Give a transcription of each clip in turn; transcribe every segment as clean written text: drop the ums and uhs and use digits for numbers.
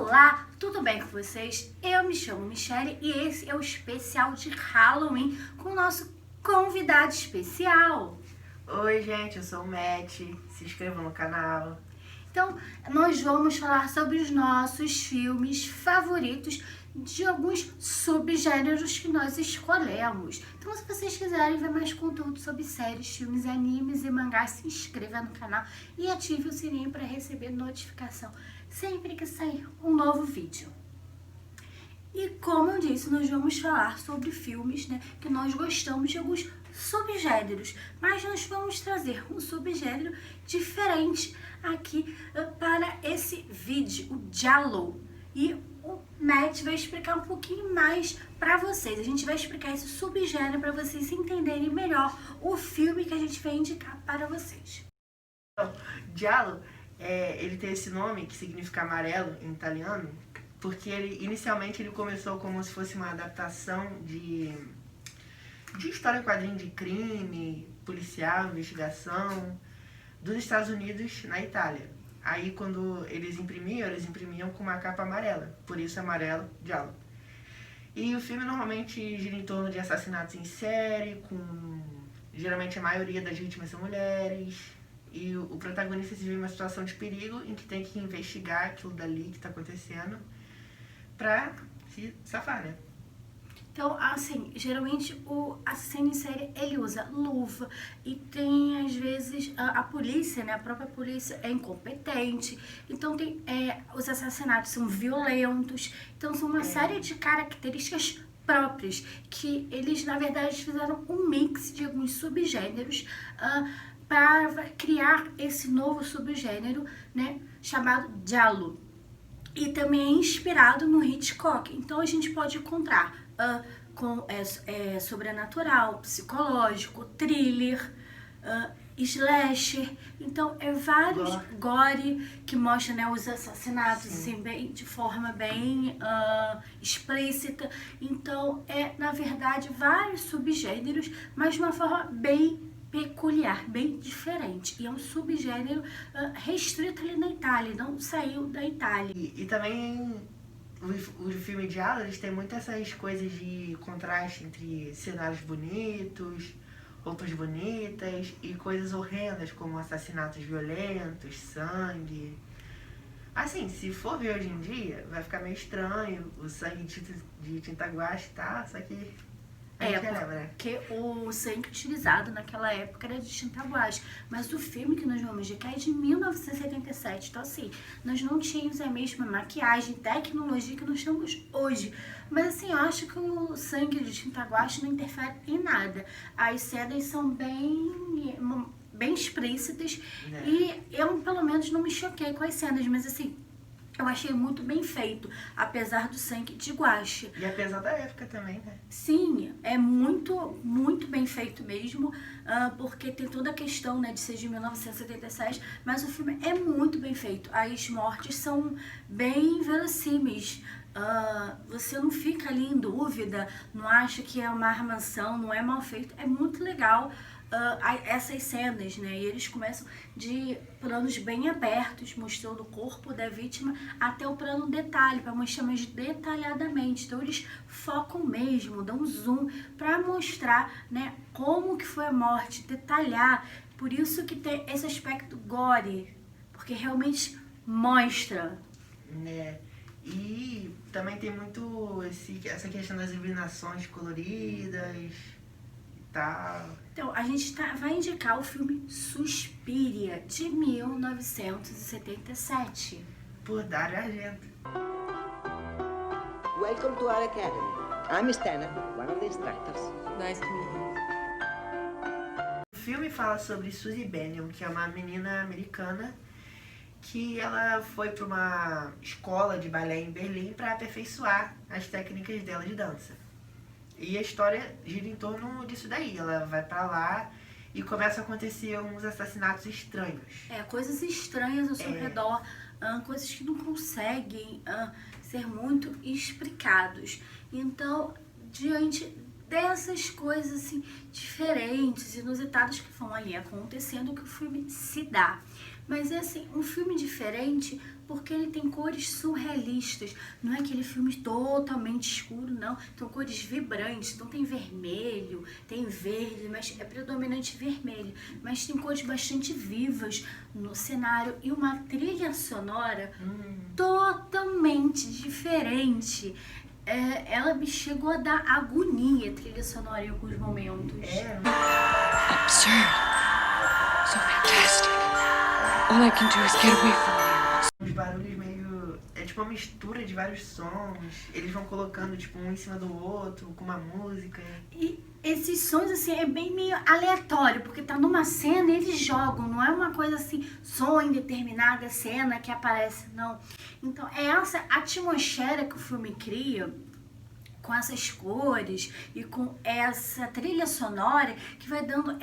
Olá, tudo bem com vocês? Eu me chamo Michelle e esse é o especial de Halloween com o nosso convidado especial. Oi gente, eu sou o Matt, se inscrevam no canal. Então, nós vamos falar sobre os nossos filmes favoritos de alguns subgêneros que nós escolhemos. Então, se vocês quiserem ver mais conteúdo sobre séries, filmes, animes e mangás, se inscreva no canal e ative o sininho para receber notificação sempre que sair um novo vídeo. E como eu disse, nós vamos falar sobre filmes, que nós gostamos de alguns subgêneros, mas nós vamos trazer um subgênero diferente aqui para esse vídeo, o Giallo. E o Matt vai explicar um pouquinho mais para vocês. A gente vai explicar esse subgênero para vocês entenderem melhor o filme que a gente vai indicar para vocês. Então, Giallo, ele tem esse nome que significa amarelo em italiano, porque inicialmente ele começou como se fosse uma adaptação de história em quadrinho de crime, policial, investigação, dos Estados Unidos na Itália. Aí quando eles imprimiam com uma capa amarela, por isso amarelo, Giallo. E o filme normalmente gira em torno de assassinatos em série, geralmente a maioria das vítimas são mulheres, e o protagonista se vê em uma situação de perigo em que tem que investigar aquilo dali que está acontecendo pra se safar, né? Então, assim, geralmente o assassino em série, ele usa luva e tem, às vezes, a polícia, a própria polícia é incompetente. Então, os assassinatos são violentos. Então, são uma série de características próprias que eles, na verdade, fizeram um mix de alguns subgêneros para criar esse novo subgênero, chamado Giallo. E também é inspirado no Hitchcock. Então a gente pode encontrar sobrenatural, psicológico, thriller, slasher. Então é vários gore que mostra os assassinatos assim, de forma bem explícita. Então na verdade vários subgêneros, mas de uma forma bem peculiar, bem diferente. E é um subgênero restrito ali na Itália, não saiu da Itália. E também o filme Giallo, eles têm muito essas coisas de contraste entre cenários bonitos, roupas bonitas e coisas horrendas como assassinatos violentos, sangue. Assim, se for ver hoje em dia, vai ficar meio estranho o sangue de tinta guache, tá? Só que porque o sangue utilizado naquela época era de tinta guache. Mas o filme que nós vamos indicar é de 1977. Então, assim, nós não tínhamos a mesma maquiagem, tecnologia que nós temos hoje. Mas, assim, eu acho que o sangue de tinta guache não interfere em nada. As cenas são bem explícitas. E eu, pelo menos, não me choquei com as cenas. Mas, assim, eu achei muito bem feito, apesar do sangue de guache. E apesar da época também, né? Sim, é muito, muito bem feito mesmo, porque tem toda a questão de ser de 1977, mas o filme é muito bem feito. As mortes são bem verossímeis. Você não fica ali em dúvida, não acha que é uma armação, não é mal feito. É muito legal essas cenas, e eles começam de planos bem abertos, mostrando o corpo da vítima até o plano detalhe, para mostrar mais detalhadamente. Então eles focam mesmo, dão zoom para mostrar como que foi a morte, detalhar. Por isso que tem esse aspecto gore, porque realmente mostra. E também tem muito essa questão das iluminações coloridas e tal. Então, a gente vai indicar o filme Suspiria, de 1977. Por Dario Argento. Welcome to our academy. I'm Stana, one of the instructors. Nice to meet you. O filme fala sobre Suzy Bennion, que é uma menina americana que ela foi para uma escola de balé em Berlim para aperfeiçoar as técnicas dela de dança. E a história gira em torno disso daí. Ela vai pra lá e começa a acontecer uns assassinatos estranhos. Coisas estranhas ao seu redor, coisas que não conseguem ser muito explicados. Então, diante dessas coisas assim, diferentes, inusitadas que vão ali acontecendo, que o filme se dá. Mas é assim, um filme diferente porque ele tem cores surrealistas. Não é aquele filme totalmente escuro, não. Tem cores vibrantes, então tem vermelho, tem verde, mas é predominante vermelho. Mas tem cores bastante vivas no cenário e uma trilha sonora totalmente diferente. Ela me chegou a dar agonia, a trilha sonora em alguns momentos. Absurd. So fantastic. All I can do is get away from you. Os barulhos meio... É tipo uma mistura de vários sons. Eles vão colocando tipo um em cima do outro, com uma música. E esses sons, assim, é bem meio aleatório, porque tá numa cena e eles jogam, não é uma coisa assim, som em determinada cena que aparece, não. Então, é essa atmosfera que o filme cria, com essas cores e com essa trilha sonora que vai dando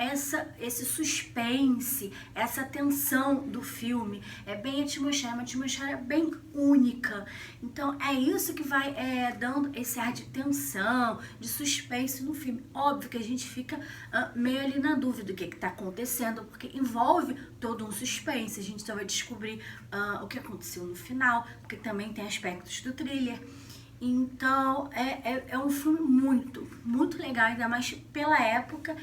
esse suspense, essa tensão do filme. É bem atmosfera, uma atmosfera bem única. Então é isso que vai dando esse ar de tensão, de suspense no filme. Óbvio que a gente fica meio ali na dúvida do que está acontecendo, porque envolve todo um suspense. A gente só vai descobrir o que aconteceu no final, porque também tem aspectos do thriller. Então, é um filme muito legal, ainda mais pela época.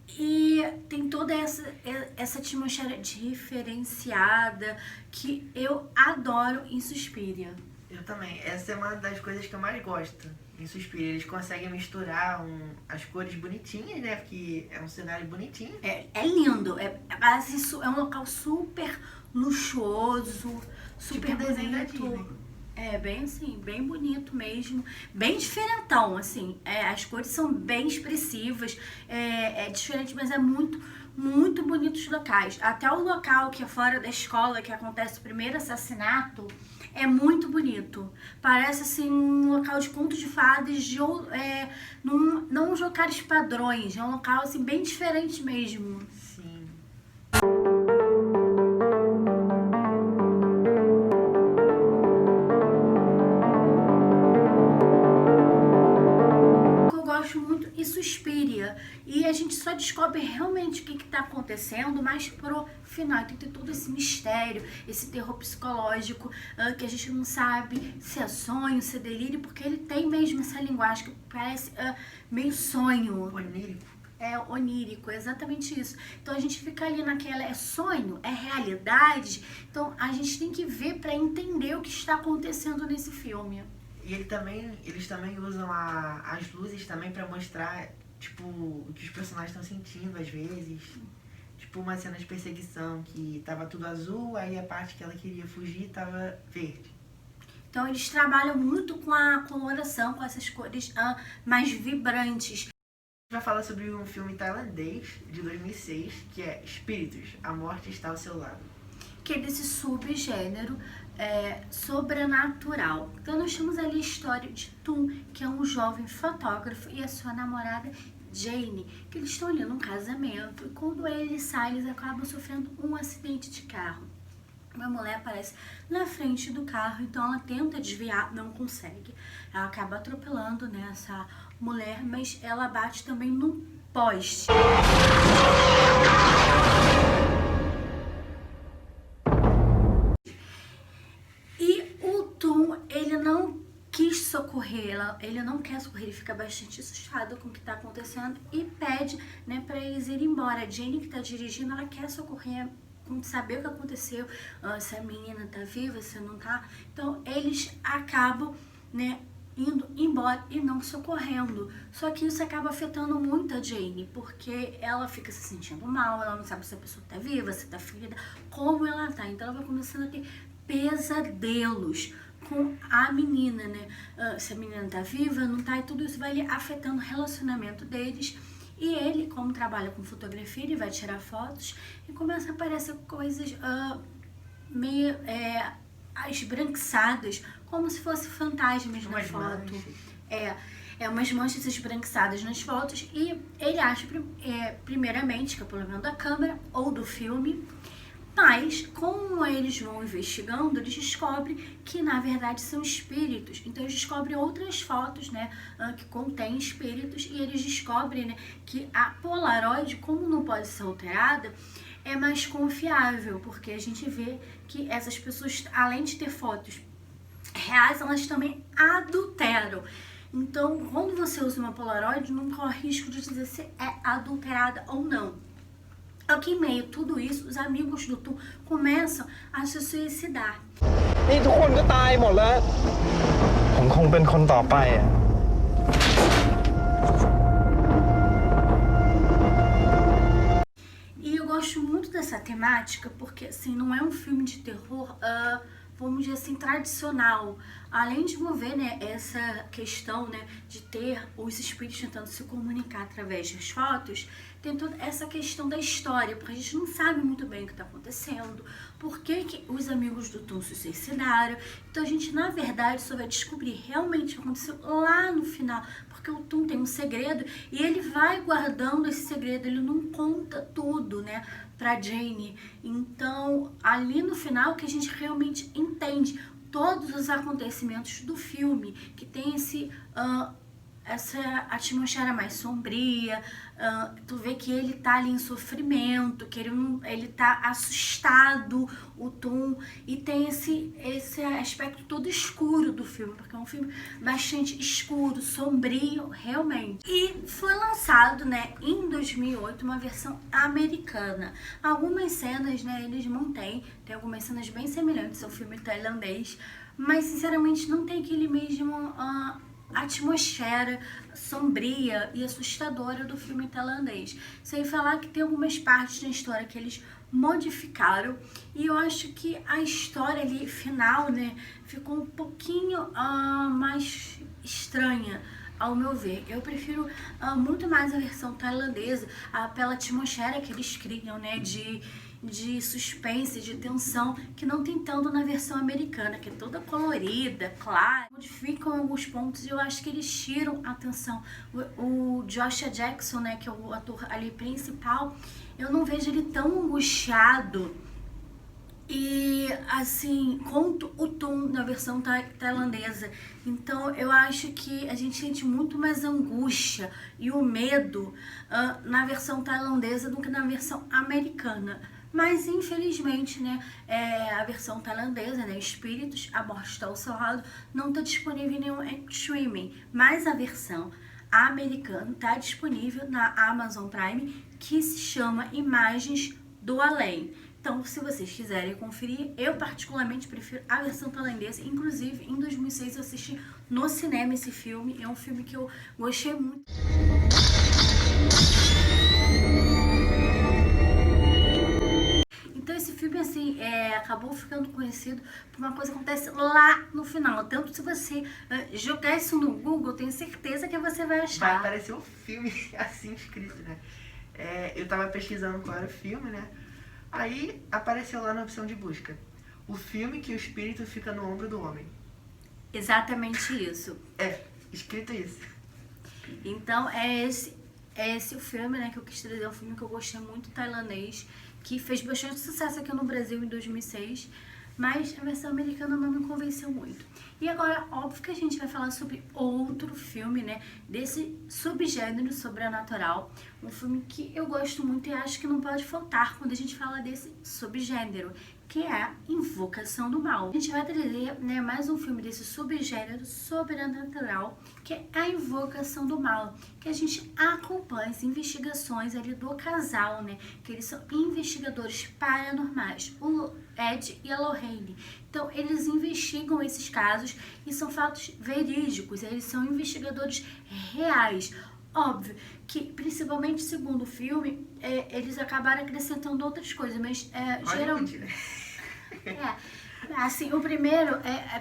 E tem toda essa atmosfera diferenciada que eu adoro em Suspiria. Eu também. Essa é uma das coisas que eu mais gosto em Suspiria. Eles conseguem misturar as cores bonitinhas, né? Porque é um cenário bonitinho. É lindo. É um local super luxuoso, super tipo desenho da bonito. Disney. É bem assim, bem bonito mesmo, bem diferentão, assim, as cores são bem expressivas, é diferente, mas é muito bonito os locais. Até o local que é fora da escola, que acontece o primeiro assassinato, é muito bonito. Parece assim um local de contos de fadas, não uns locais padrões, é um local assim bem diferente mesmo. Sim. E Suspiria. E a gente só descobre realmente o que está acontecendo mais pro final. Tem que ter todo esse mistério, esse terror psicológico, que a gente não sabe se é sonho, se é delírio, porque ele tem mesmo essa linguagem que parece meio sonho. Onírico. É onírico, é exatamente isso. Então a gente fica ali naquela, é sonho, é realidade. Então a gente tem que ver para entender o que está acontecendo nesse filme. E eles também usam as luzes também pra mostrar, tipo, o que os personagens estão sentindo às vezes. Tipo, uma cena de perseguição que tava tudo azul, aí a parte que ela queria fugir tava verde. Então eles trabalham muito com a coloração, com essas cores mais vibrantes. A gente vai falar sobre um filme tailandês de 2006, que é Espíritos, A Morte Está ao Seu Lado. Que é desse subgênero sobrenatural. Então nós temos ali a história de Tum, que é um jovem fotógrafo, e a sua namorada Jane, que eles estão ali num casamento, e quando eles saem, eles acabam sofrendo um acidente de carro. Uma mulher aparece na frente do carro, então ela tenta desviar, não consegue. Ela acaba atropelando, né, essa mulher, mas ela bate também no poste. Ele não quis socorrer, ele não quer socorrer, ele fica bastante assustado com o que está acontecendo e pede, né, para eles irem embora. A Jane, que está dirigindo, ela quer socorrer, saber o que aconteceu, se a menina tá viva, se não tá. Então eles acabam, né, indo embora e não socorrendo. Só que isso acaba afetando muito a Jane, porque ela fica se sentindo mal, ela não sabe se a pessoa tá viva, se tá ferida, como ela tá. Então ela vai começando a ter pesadelos com a menina, né? Se a menina tá viva, não tá, e tudo isso vai afetando o relacionamento deles. E ele, como trabalha com fotografia, ele vai tirar fotos e começa a aparecer coisas meio esbranquiçadas, como se fossem fantasmas na foto. Umas manchas esbranquiçadas nas fotos, e ele acha, primeiramente, que é o problema da câmera ou do filme. Mas, como eles vão investigando, eles descobrem que, na verdade, são espíritos. Então, eles descobrem outras fotos, né, que contêm espíritos, e eles descobrem, né, que a Polaroid, como não pode ser alterada, é mais confiável, porque a gente vê que essas pessoas, além de ter fotos reais, elas também adulteram. Então, quando você usa uma Polaroid, não corre risco de dizer se é adulterada ou não. Aqui em meio a tudo isso, os amigos do Tom começam a se suicidar. นี่ทุกคนก็ตายหมดแล้ว ผมคงเป็นคนต่อไปอ่ะ E eu gosto muito dessa temática porque, assim, não é um filme de terror, vamos dizer assim, tradicional. Além de envolver, né, essa questão, né, de ter os espíritos tentando se comunicar através das fotos, tem toda essa questão da história, porque a gente não sabe muito bem o que está acontecendo, por que os amigos do Tom se suicidaram. Então a gente, na verdade, só vai descobrir realmente o que aconteceu lá no final, porque o Tom tem um segredo e ele vai guardando esse segredo, ele não conta tudo, né, pra Jane. Então, ali no final que a gente realmente entende todos os acontecimentos do filme, que tem essa atmosfera mais sombria, tu vê que ele tá ali em sofrimento, que ele tá assustado, o Tom, e tem esse aspecto todo escuro do filme, porque é um filme bastante escuro, sombrio, realmente. E foi lançado, né, em 2008, uma versão americana. Algumas cenas, né, eles mantêm, tem algumas cenas bem semelhantes ao filme tailandês, mas sinceramente não tem aquele mesmo atmosfera sombria e assustadora do filme tailandês. Sem falar que tem algumas partes da história que eles modificaram, e eu acho que a história ali final, né, ficou um pouquinho mais estranha, ao meu ver. Eu prefiro muito mais a versão tailandesa, pela atmosfera que eles criam, né, de suspense, de tensão, que não tem tanto na versão americana, que é toda colorida, clara. Modificam alguns pontos e eu acho que eles tiram a atenção. O Joshua Jackson, né, que é o ator ali principal, eu não vejo ele tão angustiado e assim, quanto o Tom na versão tailandesa. Então eu acho que a gente sente muito mais angústia e o medo na versão tailandesa do que na versão americana. Mas infelizmente, né, a versão tailandesa, né, Espíritos, A Morte Está ao Seu Lado, não está disponível em nenhum streaming. Mas a versão americana está disponível na Amazon Prime, que se chama Imagens do Além. Então, se vocês quiserem conferir, eu particularmente prefiro a versão tailandesa. Inclusive, em 2006 eu assisti no cinema esse filme. É um filme que eu gostei muito. Então esse filme, assim, acabou ficando conhecido por uma coisa que acontece lá no final. Tanto se você jogar isso no Google, tenho certeza que você vai achar. Vai aparecer o filme assim escrito, né? Eu tava pesquisando qual era o filme, né? Aí apareceu lá na opção de busca: o filme que o espírito fica no ombro do homem. Exatamente isso. Escrito isso. Então é esse o filme, né, que eu quis trazer. É um filme que eu gostei muito, tailandês, que fez bastante sucesso aqui no Brasil em 2006, mas a versão americana não me convenceu muito. E agora, óbvio que a gente vai falar sobre outro filme, né, desse subgênero sobrenatural, um filme que eu gosto muito e acho que não pode faltar quando a gente fala desse subgênero, que é a Invocação do Mal. A gente vai trazer, né, mais um filme desse subgênero sobrenatural, que é a Invocação do Mal, que a gente acompanha as investigações ali do casal, né, que eles são investigadores paranormais, o Ed e a Lorraine. Então, eles investigam esses casos e são fatos verídicos, eles são investigadores reais. Óbvio que, principalmente segundo o filme, eles acabaram acrescentando outras coisas, mas geralmente... assim, o primeiro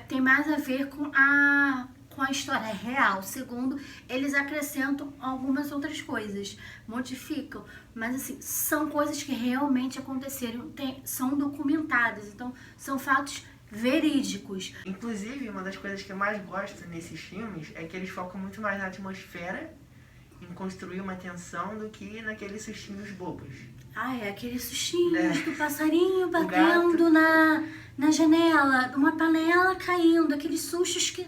tem mais a ver com a história real. O segundo, eles acrescentam algumas outras coisas, modificam, mas assim, são coisas que realmente aconteceram, são documentadas, então são fatos verídicos. Inclusive, uma das coisas que eu mais gosto nesses filmes é que eles focam muito mais na atmosfera, em construir uma tensão, do que naqueles sustinhos bobos. Aqueles sustinhos do passarinho batendo na janela, uma panela caindo, aqueles sustos que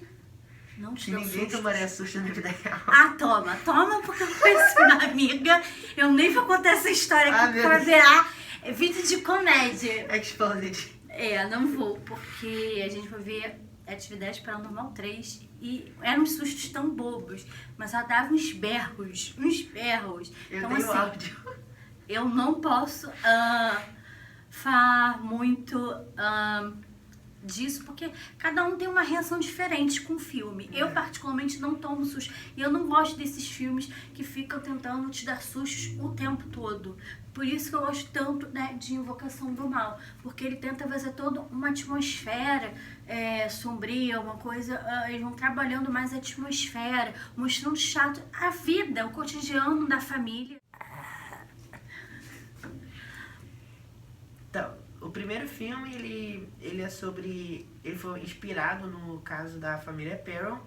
não te dão susto. Ninguém tomaria susto na vida real. Toma, porque eu conheço uma amiga, eu nem vou contar essa história aqui pra virar É vídeo de comédia. Exposed. Não vou, porque a gente foi ver Atividade Paranormal 3 e eram uns sustos tão bobos, mas ela dava uns berros. Eu Então, tenho assim, áudio. eu não posso falar muito disso, porque cada um tem uma reação diferente com o filme. Eu, particularmente, não tomo susto. E eu não gosto desses filmes que ficam tentando te dar sustos o tempo todo. Por isso que eu gosto tanto, né, de Invocação do Mal. Porque ele tenta fazer toda uma atmosfera sombria, uma coisa... eles vão trabalhando mais a atmosfera, mostrando chato a vida, o cotidiano da família. Então, o primeiro filme, ele é sobre... Ele foi inspirado no caso da família Perron,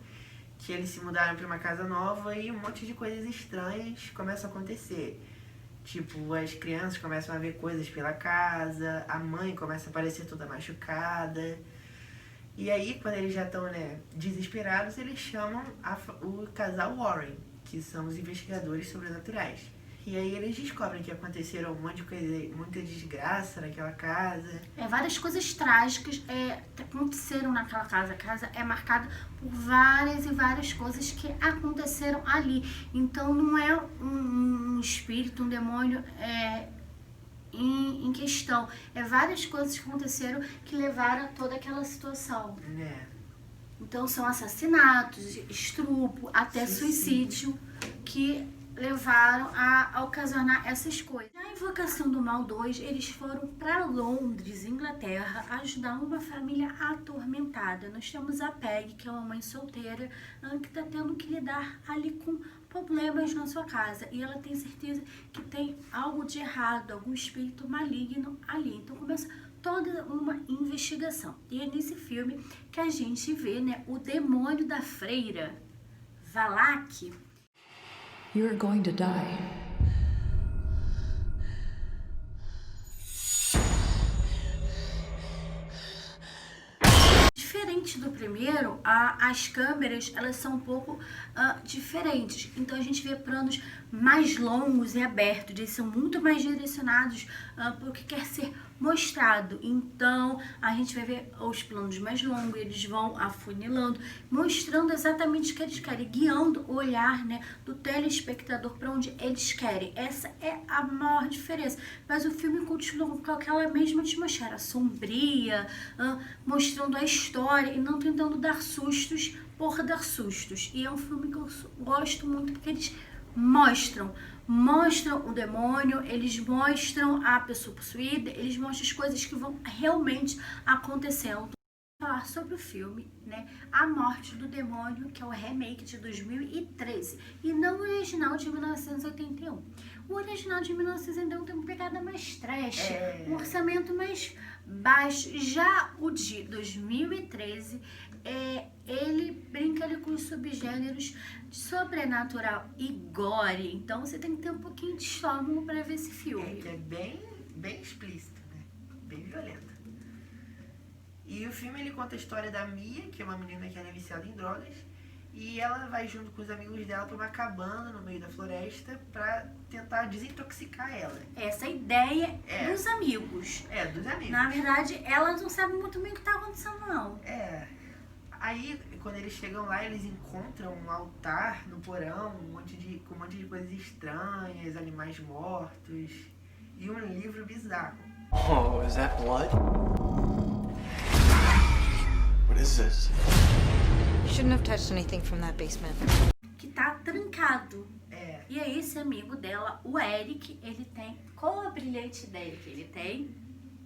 que eles se mudaram para uma casa nova e um monte de coisas estranhas começam a acontecer. Tipo, as crianças começam a ver coisas pela casa, a mãe começa a aparecer toda machucada. E aí, quando eles já estão, né, desesperados, eles chamam o casal Warren, que são os investigadores sobrenaturais. E aí eles descobrem que aconteceram um monte de coisa, muita desgraça naquela casa. Várias coisas trágicas aconteceram naquela casa. A casa é marcada por várias e várias coisas que aconteceram ali. Então não é um espírito, um demônio em questão. Várias coisas que aconteceram que levaram a toda aquela situação. Então são assassinatos, estupro, até suicídio que levaram a ocasionar essas coisas. Na Invocação do Mal 2, eles foram para Londres, Inglaterra, ajudar uma família atormentada. Nós temos a Peg, que é uma mãe solteira, que está tendo que lidar ali com problemas na sua casa. E ela tem certeza que tem algo de errado, algum espírito maligno ali. Então começa toda uma investigação. E é nesse filme que a gente vê, né, o demônio da freira, Valak. You are going to die. Diferente do primeiro, as câmeras elas são um pouco diferentes. Então a gente vê planos mais longos e abertos. Eles são muito mais direcionados para o que quer ser mostrado. Então a gente vai ver os planos mais longos, eles vão afunilando, mostrando exatamente o que eles querem, guiando o olhar, né, do telespectador para onde eles querem. Essa é a maior diferença. Mas o filme continua com aquela mesma atmosfera sombria, mostrando a história e não tentando dar sustos por dar sustos. E é um filme que eu gosto muito porque eles mostram o demônio, eles mostram a pessoa possuída, eles mostram as coisas que vão realmente acontecendo. Vou falar sobre o filme, né, A Morte do Demônio, que é o remake de 2013 e não o original de 1981. O original de 1981 tem uma pegada mais trash, um orçamento mais baixo. Já o de 2013 ele brinca ali com os subgêneros de sobrenatural e gore. Então você tem que ter um pouquinho de estômago para ver esse filme. Que é bem explícito, né? Bem violento. E o filme ele conta a história da Mia, que é uma menina que é viciada em drogas, e ela vai junto com os amigos dela para uma cabana no meio da floresta para tentar desintoxicar ela. Essa é a ideia dos amigos. Dos amigos. Na verdade, ela não sabe muito bem o que está acontecendo, não. Aí, quando eles chegam lá, eles encontram um altar no porão, com um monte de coisas estranhas, animais mortos e um livro bizarro. Oh, is that blood? What is this? You shouldn't have touched anything from that basement. Que tá trancado. E aí, esse amigo dela, o Eric, ele tem... Qual é o brilhante dele que ele tem?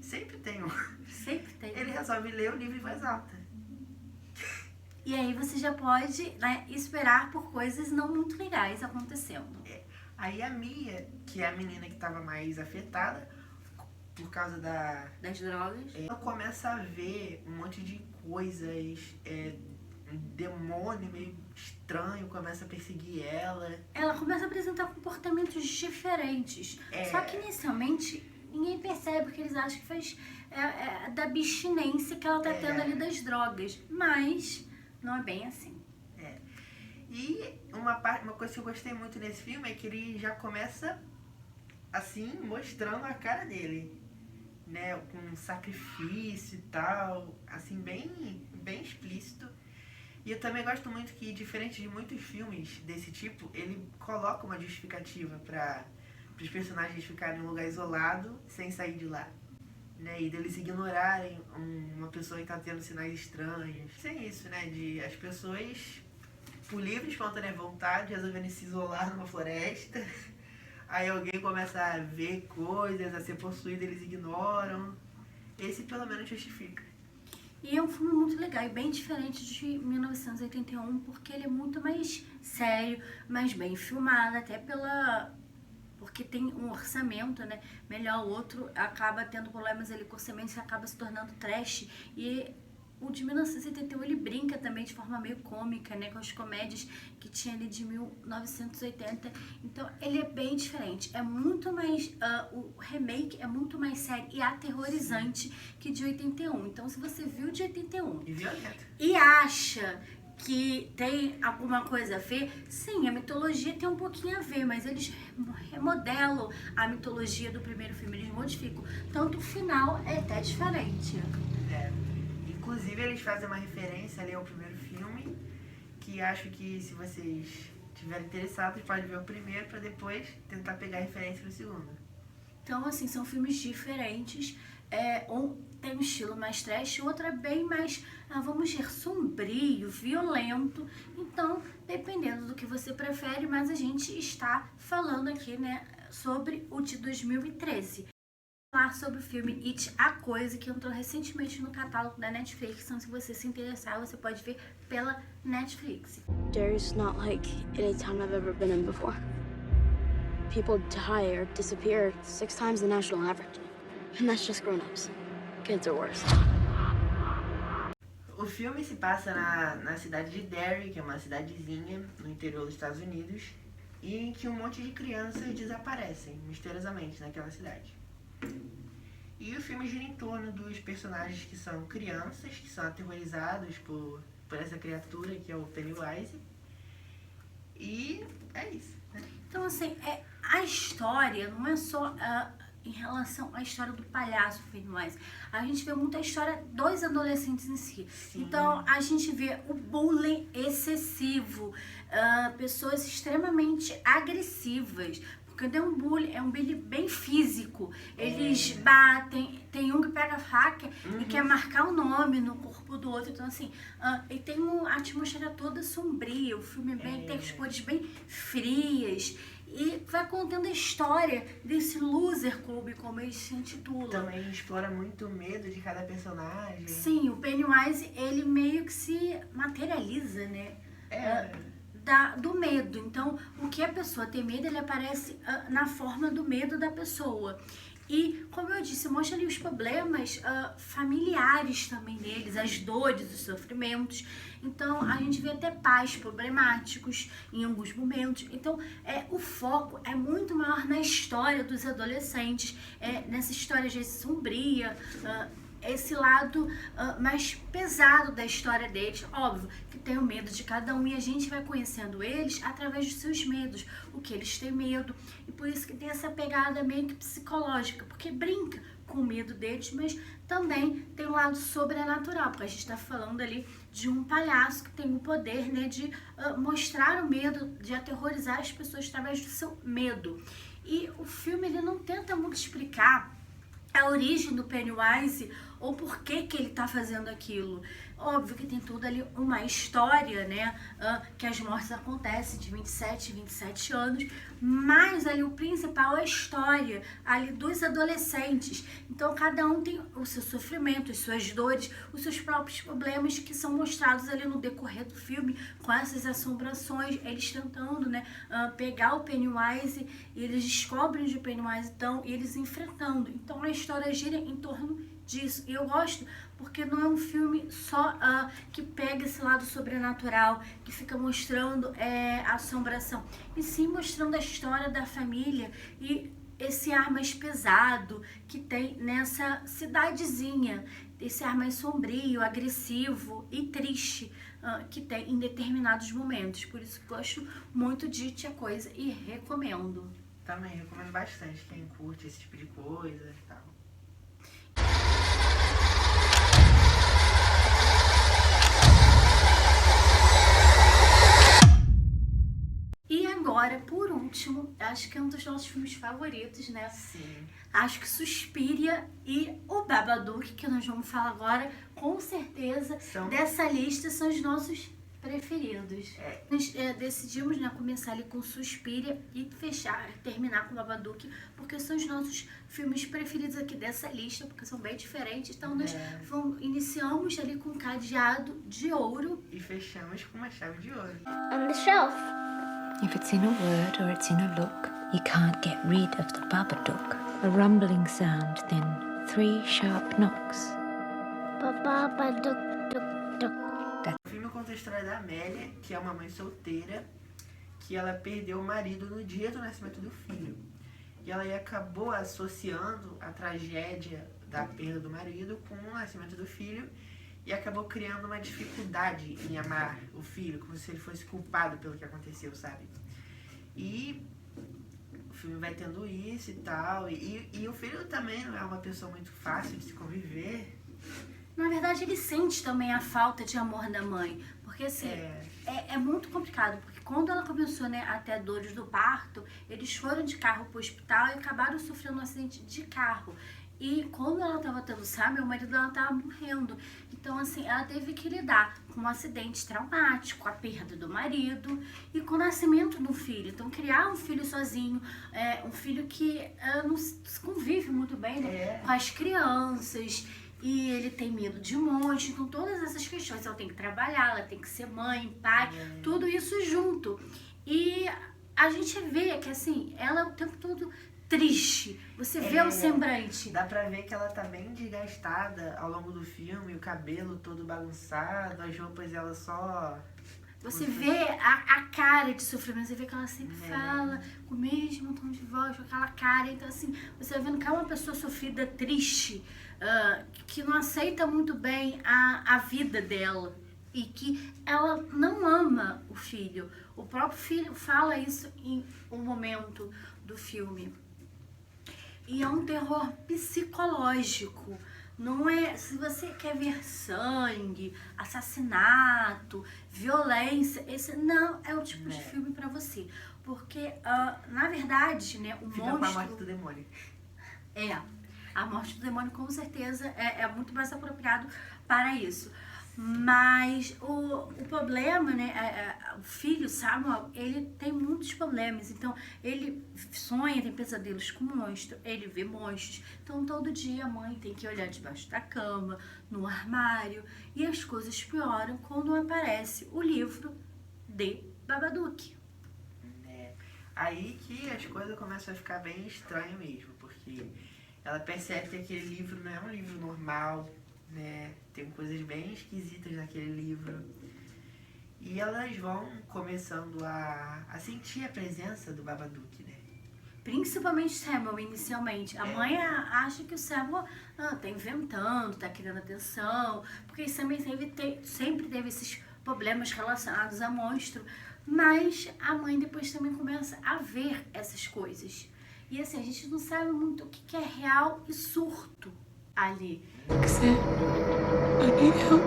Sempre tem um. Sempre tem. Ele resolve ler o livro em voz alta. E aí você já pode, né, esperar por coisas não muito legais acontecendo. Aí a Mia, que é a menina que estava mais afetada por causa das drogas, ela começa a ver um monte de coisas, um demônio meio estranho começa a perseguir ela. Ela começa a apresentar comportamentos diferentes. Só que inicialmente ninguém percebe, porque eles acham que faz da abstinência que ela tá tendo ali das drogas. Mas não é bem assim. E uma coisa que eu gostei muito nesse filme é que ele já começa assim, mostrando a cara dele. né, com sacrifício e tal, assim, bem explícito. E eu também gosto muito que, diferente de muitos filmes desse tipo, ele coloca uma justificativa para os personagens ficarem em um lugar isolado sem sair de lá. Né, e deles ignorarem uma pessoa que está tendo sinais estranhos. Sem isso, né? De as pessoas, por livre e espontânea vontade, resolverem se isolar numa floresta. Aí alguém começa a ver coisas, a ser possuído, eles ignoram. Esse pelo menos justifica. E é um filme muito legal e bem diferente de 1981, porque ele é muito mais sério, mais bem filmado, até porque tem um orçamento, né, melhor. O outro acaba tendo problemas ali com orçamento e acaba se tornando trash. E o de 1971 ele brinca também de forma meio cômica, né, com as comédias que tinha ali de 1980. Então ele é bem diferente. É muito mais o remake é muito mais sério e aterrorizante que de 81. Então se você viu de 81 E violento. e acha que tem alguma coisa a ver, sim, a mitologia tem um pouquinho a ver, mas eles remodelam a mitologia do primeiro filme, eles modificam. Tanto o final é até diferente. É. Inclusive, eles fazem uma referência ali ao primeiro filme, que acho que se vocês estiverem interessados, podem ver o primeiro para depois tentar pegar referência no segundo. Então, assim, são filmes diferentes. Um tem um estilo mais trash, o outro é bem mais, vamos dizer, sombrio, violento. Então, dependendo do que você prefere, mas a gente está falando aqui, né, sobre o de 2013. Falar sobre o filme It, A Coisa, que entrou recentemente no catálogo da Netflix. Então, se você se interessar, você pode ver pela Netflix. Derry's not like any town I've ever been in before. People die or disappear 6 times the national average. And that's just grown-ups. Kids are worse. O filme se passa na cidade de Derry, que é uma cidadezinha no interior dos Estados Unidos, e em que um monte de crianças desaparecem misteriosamente naquela cidade. E o filme gira em torno dos personagens que são crianças, que são aterrorizados por essa criatura que é o Pennywise. E é isso, né? Então, assim, a história não é só em relação à história do palhaço Pennywise. A gente vê muita história dos adolescentes em si. Sim. Então, a gente vê o bullying excessivo, pessoas extremamente agressivas. Porque é um bullying bem físico. Eles batem, tem um que pega a faca e quer marcar o nome no corpo do outro. Então, assim, e tem uma atmosfera toda sombria. O filme tem as cores bem frias. E vai contando a história desse loser club, como eles se intitulam. Também explora muito o medo de cada personagem. Sim, o Pennywise, ele meio que se materializa, né? Do medo. Então, o que a pessoa tem medo, ele aparece na forma do medo da pessoa. E, como eu disse, mostra ali os problemas familiares também deles, as dores, os sofrimentos. Então, a gente vê até pais problemáticos em alguns momentos. Então, o foco é muito maior na história dos adolescentes, nessa história já sombria, esse lado mais pesado da história deles. Óbvio que tem o medo de cada um e a gente vai conhecendo eles através dos seus medos, o que eles têm medo. E por isso que tem essa pegada meio que psicológica, porque brinca com o medo deles, mas também tem um lado sobrenatural, porque a gente está falando ali de um palhaço que tem o poder, né, de mostrar o medo, de aterrorizar as pessoas através do seu medo. E o filme ele não tenta muito explicar a origem do Pennywise ou por que ele tá fazendo aquilo. Óbvio que tem tudo ali uma história, né, que as mortes acontecem de 27 anos, mas ali o principal é a história ali dos adolescentes. Então cada um tem o seu sofrimento, as suas dores, os seus próprios problemas que são mostrados ali no decorrer do filme, com essas assombrações, eles tentando, né, pegar o Pennywise, e eles descobrem onde o Pennywise estão e eles enfrentando. Então a história gira em torno disso. E eu gosto porque não é um filme só que pega esse lado sobrenatural, que fica mostrando a assombração, e sim mostrando a história da família e esse ar mais pesado que tem nessa cidadezinha, esse ar mais sombrio, agressivo e triste que tem em determinados momentos. Por isso que gosto muito de It, A Coisa e recomendo. Também recomendo bastante quem curte esse tipo de coisa e tal. acho que é um dos nossos filmes favoritos, né? Sim. Acho que Suspiria e o Babadook, que nós vamos falar agora, com certeza, dessa lista são os nossos preferidos. Nós decidimos, né, começar ali com Suspiria e terminar com o Babadook, porque são os nossos filmes preferidos aqui dessa lista, porque são bem diferentes. Então nós iniciamos ali com um cadeado de ouro. E fechamos com uma chave de ouro. On the shelf. If it's in a word or it's in a look, you can't get rid of the Babadook. A rumbling sound, then 3 sharp knocks. Babadook, O filme conta a história da Amélia, que é uma mãe solteira, que ela perdeu o marido no dia do nascimento do filho. E ela acabou associando a tragédia da perda do marido com o nascimento do filho e acabou criando uma dificuldade em amar o filho, como se ele fosse culpado pelo que aconteceu, sabe? E o filme vai tendo isso e tal, e o filho também não é uma pessoa muito fácil de se conviver. Na verdade, ele sente também a falta de amor da mãe, porque assim, é muito complicado, porque quando ela começou, né, a ter dores do parto, eles foram de carro pro hospital e acabaram sofrendo um acidente de carro. E quando ela estava tendo Samuel, o marido dela estava morrendo. Então, assim, ela teve que lidar com um acidente traumático, a perda do marido e com o nascimento do filho. Então, criar um filho sozinho, um filho que não se convive muito bem, né, com as crianças. E ele tem medo de monstro, então todas essas questões. Ela tem que trabalhar, ela tem que ser mãe, pai, tudo isso junto. E a gente vê que, assim, ela o tempo todo triste. Você vê o semblante. Dá pra ver que ela tá bem desgastada ao longo do filme, o cabelo todo bagunçado, as roupas ela só... Você vê a cara de sofrimento, você vê que ela sempre fala com o mesmo tom de voz, com aquela cara. Então, assim, você vai vendo que é uma pessoa sofrida, triste, que não aceita muito bem a vida dela e que ela não ama o filho. O próprio filho fala isso em um momento do filme. E é um terror psicológico. Não é, se você quer ver sangue, assassinato, violência, esse não é o tipo de filme pra você. Porque, na verdade, né, o Fica monstro... com a morte do demônio. A morte do demônio com certeza é muito mais apropriado para isso. Mas o problema, né, o filho, Samuel, ele tem muitos problemas. Então, ele sonha, tem pesadelos com monstro, ele vê monstros. Então, todo dia a mãe tem que olhar debaixo da cama, no armário. E as coisas pioram quando aparece o livro de Babadook. Aí que as coisas começam a ficar bem estranhas mesmo, porque ela percebe que aquele livro não é um livro normal, né? Tem coisas bem esquisitas naquele livro. E elas vão começando a sentir a presença do Babadook, né? Principalmente Samuel, inicialmente. A mãe acha que o Samuel tá inventando, tá querendo atenção, porque ele sempre teve esses problemas relacionados a monstro. Mas a mãe depois também começa a ver essas coisas. E assim, a gente não sabe muito o que é real e surto ali. Sam, I need help.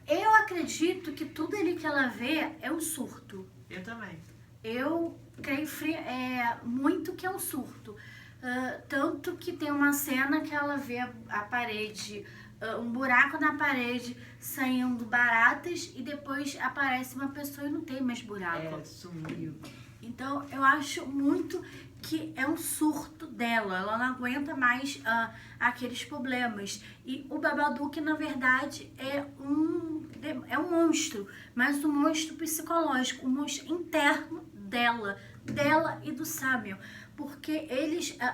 Eu acredito que tudo ali que ela vê é um surto. Eu também. Eu creio muito que é um surto. Tanto que tem uma cena que ela vê a parede, um buraco na parede saindo baratas e depois aparece uma pessoa e não tem mais buraco. Sumiu. Então eu acho muito que é um surto dela, ela não aguenta mais aqueles problemas. E o Babadook, na verdade, é um monstro, mas um monstro psicológico, um monstro interno dela e do Samuel. Porque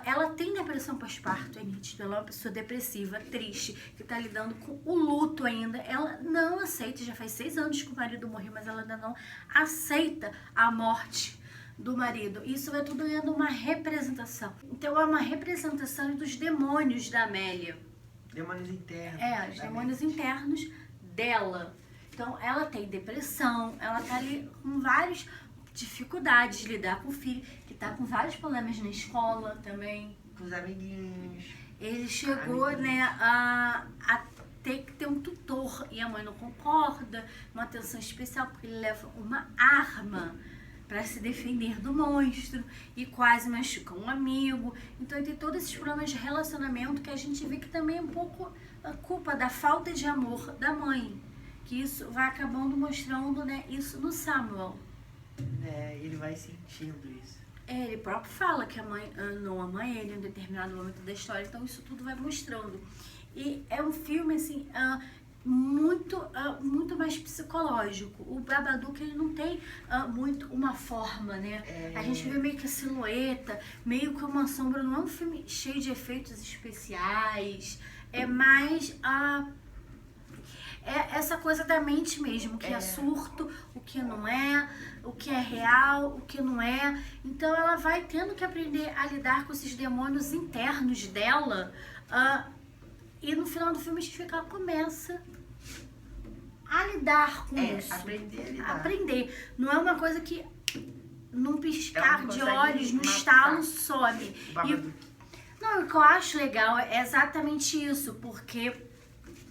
ela tem depressão pós-parto, é nítido, ela é uma pessoa depressiva, triste, que tá lidando com o luto ainda. Ela não aceita, já faz 6 anos que o marido morreu, mas ela ainda não aceita a morte do marido. Isso vai tudo ganhando uma representação. Então é uma representação dos demônios da Amélia. Demônios internos. Os demônios internos dela. Então ela tem depressão, ela tá ali com várias dificuldades de lidar com o filho, que tá com vários problemas na escola também. Com os amiguinhos. Ele chegou, né, a ter que ter um tutor e a mãe não concorda, uma atenção especial porque ele leva uma arma para se defender do monstro e quase machuca um amigo. Então ele tem todos esses problemas de relacionamento que a gente vê que também é um pouco a culpa da falta de amor da mãe, que isso vai acabando mostrando, né, isso no Samuel. Ele vai sentindo isso. Ele próprio fala que a mãe não ama ele em um determinado momento da história, então isso tudo vai mostrando. E é um filme, assim, muito mais psicológico. O Babadook, ele não tem muito uma forma, né? A gente vê meio que a silhueta, meio que uma sombra. Não é um filme cheio de efeitos especiais, é mais essa coisa da mente mesmo, que é surto, o que não é, o que é real, o que não é. Então ela vai tendo que aprender a lidar com esses demônios internos dela, e no final do filme a gente começa a lidar com isso. Aprender a lidar. Aprender. Não é uma coisa que num piscar Ela não de consegue olhos, no matar. estalo, some. Babadook. Não, o que eu acho legal é exatamente isso, porque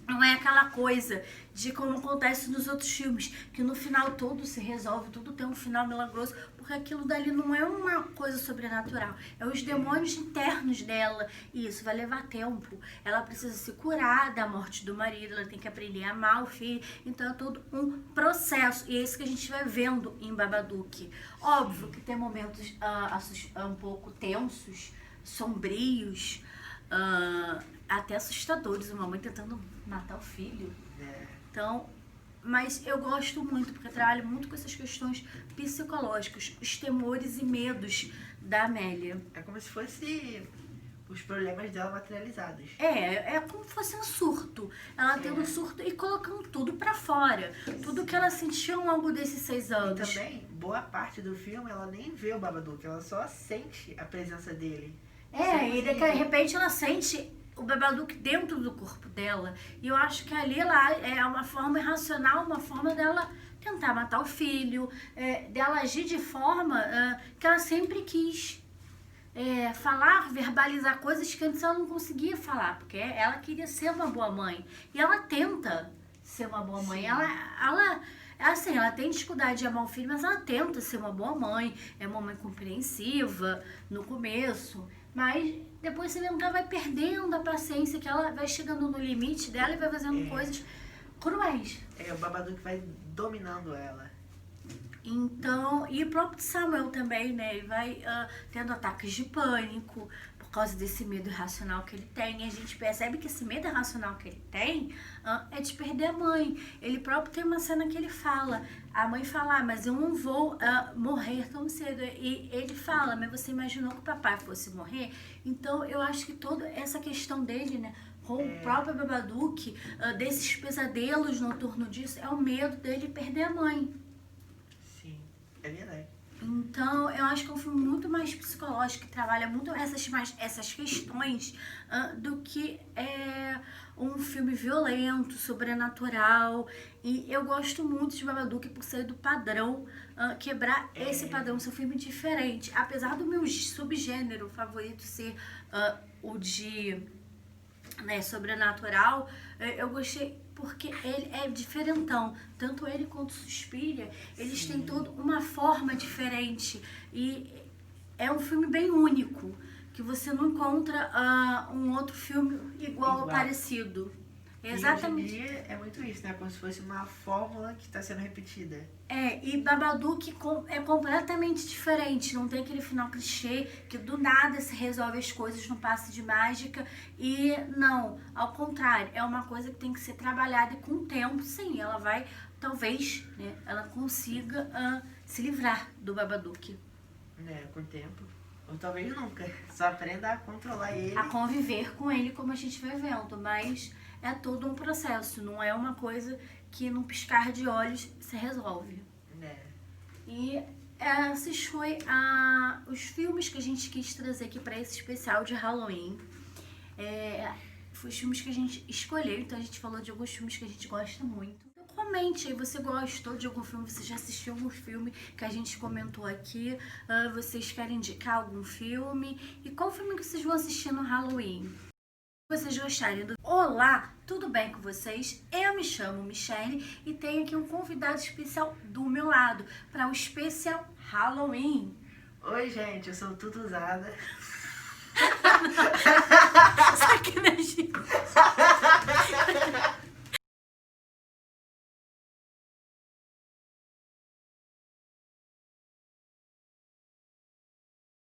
não é aquela coisa de como acontece nos outros filmes, que no final tudo se resolve, tudo tem um final milagroso, porque aquilo dali não é uma coisa sobrenatural, é os demônios internos dela, e isso vai levar tempo. Ela precisa se curar da morte do marido, ela tem que aprender a amar o filho, então é todo um processo, e é isso que a gente vai vendo em Babadook. Óbvio que tem momentos um pouco tensos, sombrios, até assustadores, uma mãe tentando matar o filho. Então, mas eu gosto muito, porque trabalho muito com essas questões psicológicas, os temores e medos da Amélia. É como se fosse os problemas dela materializados. É como se fosse um surto. Ela tendo um surto e colocando tudo pra fora. Tudo que ela sentiu ao longo desses 6 anos. E também, boa parte do filme, ela nem vê o Babadook, ela só sente a presença dele. E de repente ela sente o Babadook dentro do corpo dela. E eu acho que ali lá é uma forma irracional, uma forma dela tentar matar o filho, dela agir de forma que ela sempre quis. Falar, verbalizar coisas que antes ela não conseguia falar, porque ela queria ser uma boa mãe. E ela tenta ser uma boa mãe. Ela tem dificuldade de amar o filho, mas ela tenta ser uma boa mãe. É uma mãe compreensiva no começo, mas depois você vê que ela vai perdendo a paciência, que ela vai chegando no limite dela e vai fazendo coisas cruéis. O Babadook vai dominando ela. Então, e o próprio Samuel também, né? Ele vai tendo ataques de pânico por causa desse medo irracional que ele tem. E a gente percebe que esse medo irracional que ele tem é de perder a mãe. Ele próprio tem uma cena que ele fala, a mãe fala, mas eu não vou morrer tão cedo. E ele fala, mas você imaginou que o papai fosse morrer? Então, eu acho que toda essa questão dele, né? Com o próprio Babadook, desses pesadelos noturnos disso, é o medo dele perder a mãe. É verdade. Então, eu acho que é um filme muito mais psicológico, que trabalha muito essas questões do que um filme violento, sobrenatural. E eu gosto muito de Babadook por ser do padrão, quebrar esse padrão, ser um filme diferente. Apesar do meu subgênero favorito ser o de sobrenatural, eu gostei porque ele é diferentão. Tanto ele quanto Suspiria, eles têm toda uma forma diferente. E é um filme bem único, que você não encontra um outro filme igual ou parecido. Exatamente. E hoje em dia é muito isso, né? Como se fosse uma fórmula que está sendo repetida. E Babadook é completamente diferente. Não tem aquele final clichê que do nada se resolve as coisas num passe de mágica. E não, ao contrário, é uma coisa que tem que ser trabalhada e com o tempo, sim, ela vai, talvez, né, ela consiga se livrar do Babadook. Com o tempo. Ou talvez nunca. Só aprenda a controlar ele. A conviver com ele, como a gente vai vendo, mas é todo um processo, não é uma coisa que num piscar de olhos se resolve. E esses foi os filmes que a gente quis trazer aqui para esse especial de Halloween. Foi os filmes que a gente escolheu, então a gente falou de alguns filmes que a gente gosta muito. Então, comente aí, você gostou de algum filme, você já assistiu algum filme que a gente comentou aqui, vocês querem indicar algum filme, e qual filme que vocês vão assistir no Halloween? Se vocês gostarem do Olá, tudo bem com vocês? Eu me chamo Michelle e tenho aqui um convidado especial do meu lado para o especial Halloween. Oi, gente, eu sou Tutuzada.